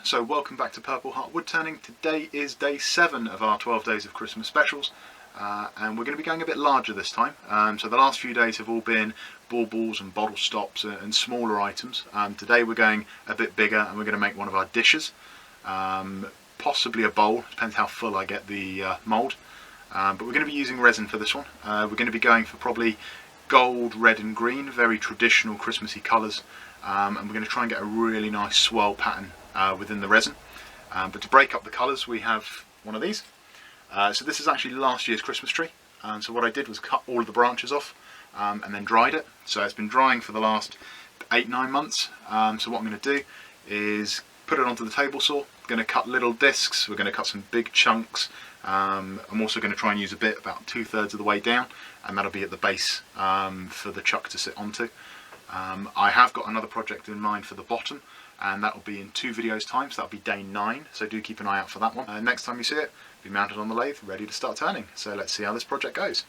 So welcome back to Purpleheart Woodturning. Today is day 7 of our 12 days of Christmas specials, and we're going to be going a bit larger this time. So the last few days have all been baubles and bottle stops and smaller items. Today we're going a bit bigger and we're going to make one of our dishes, possibly a bowl, depends how full I get the mould. But we're going to be using resin for this one. We're going to be going for probably gold, red and green, very traditional Christmassy colours, and we're going to try and get a really nice swirl pattern within the resin. But to break up the colours we have one of these. So this is actually last year's Christmas tree. So what I did was cut all of the branches off and then dried it. So it's been drying for the last 8-9 months. So what I'm going to do is put it onto the table saw. I'm going to cut little discs, we're going to cut some big chunks. I'm also going to try and use a bit about 2/3 of the way down, and that'll be at the base for the chuck to sit onto. I have got another project in mind for the bottom, and that will be in 2 videos time, so that'll be day 9, so do keep an eye out for that one. Next time you see it, be mounted on the lathe, ready to start turning. So let's see how this project goes.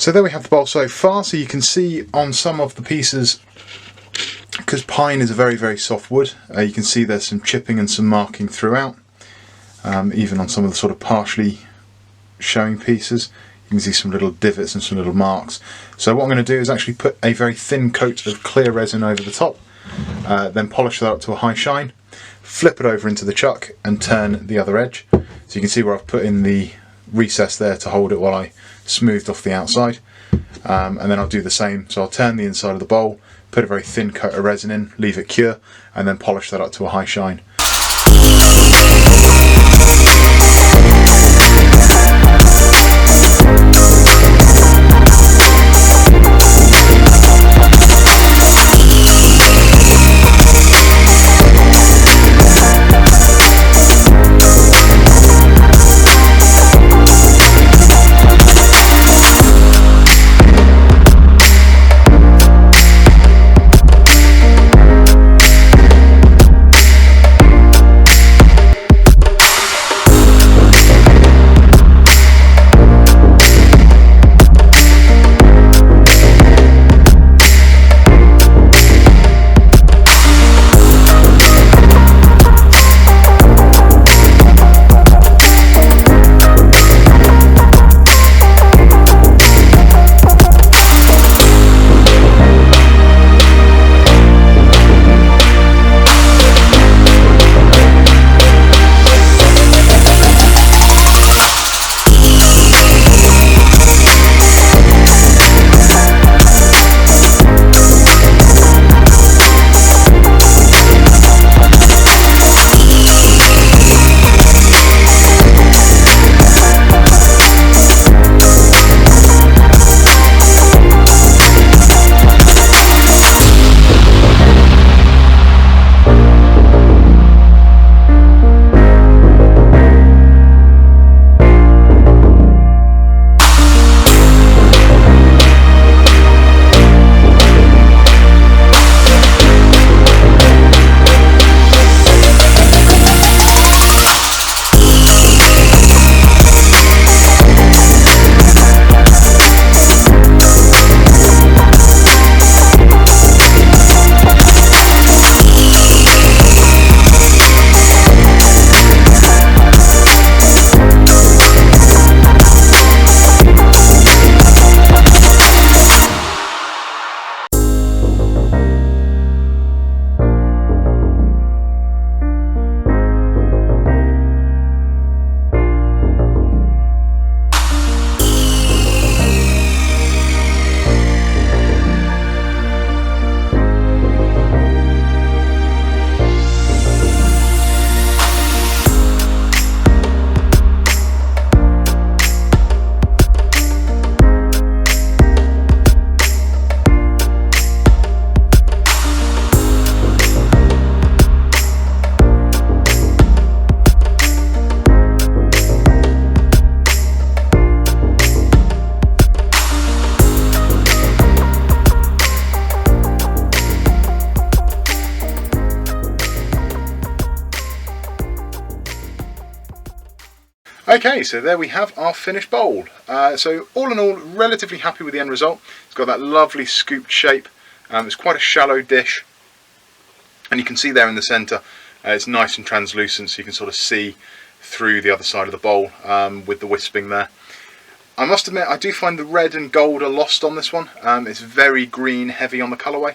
So there we have the bowl so far. So you can see on some of the pieces, because pine is a very, very soft wood, you can see there's some chipping and some marking throughout, even on some of the sort of partially showing pieces. You can see some little divots and some little marks. So what I'm going to do is actually put a very thin coat of clear resin over the top, then polish that up to a high shine, flip it over into the chuck and turn the other edge. So you can see where I've put in the recess there to hold it while I smoothed off the outside. And then I'll do the same. So I'll turn the inside of the bowl, put a very thin coat of resin in, leave it cure, and then polish that up to a high shine. Okay, so there we have our finished bowl. So all in all, relatively happy with the end result. It's got that lovely scooped shape. It's quite a shallow dish, and you can see there in the centre it's nice and translucent, so you can sort of see through the other side of the bowl with the wisping there. I must admit, I do find the red and gold are lost on this one. It's very green heavy on the colourway.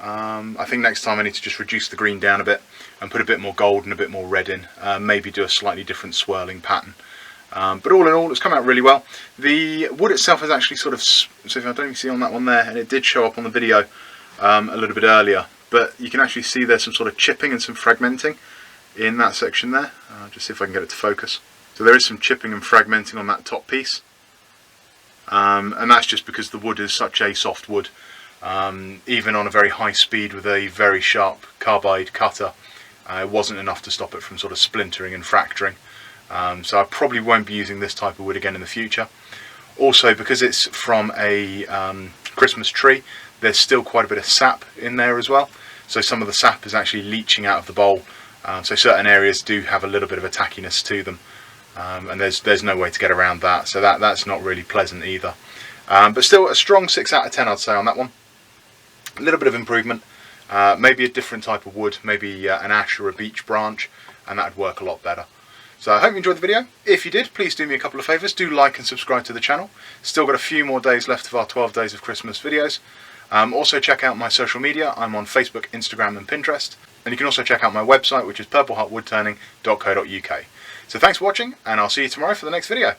I think next time I need to just reduce the green down a bit and put a bit more gold and a bit more red in, maybe do a slightly different swirling pattern. But all in all, it's come out really well. The wood itself is actually sort of, so if I don't even see on that one there, and it did show up on the video a little bit earlier, but you can actually see there's some sort of chipping and some fragmenting in that section there. Just see if I can get it to focus. So there is some chipping and fragmenting on that top piece, and that's just because the wood is such a soft wood. Even on a very high speed with a very sharp carbide cutter, it wasn't enough to stop it from sort of splintering and fracturing. So I probably won't be using this type of wood again in the future. Also, because it's from a Christmas tree, there's still quite a bit of sap in there as well. So some of the sap is actually leaching out of the bowl. So certain areas do have a little bit of a tackiness to them, and there's no way to get around that. So that's not really pleasant either. But still a strong 6 out of 10 I'd say on that one. A little bit of improvement, maybe a different type of wood, maybe an ash or a beech branch, and that would work a lot better. So I hope you enjoyed the video. If you did, please do me a couple of favours. Do like and subscribe to the channel. Still got a few more days left of our 12 days of Christmas videos. Also check out my social media. I'm on Facebook, Instagram and Pinterest. And you can also check out my website, which is purpleheartwoodturning.co.uk. So thanks for watching, and I'll see you tomorrow for the next video.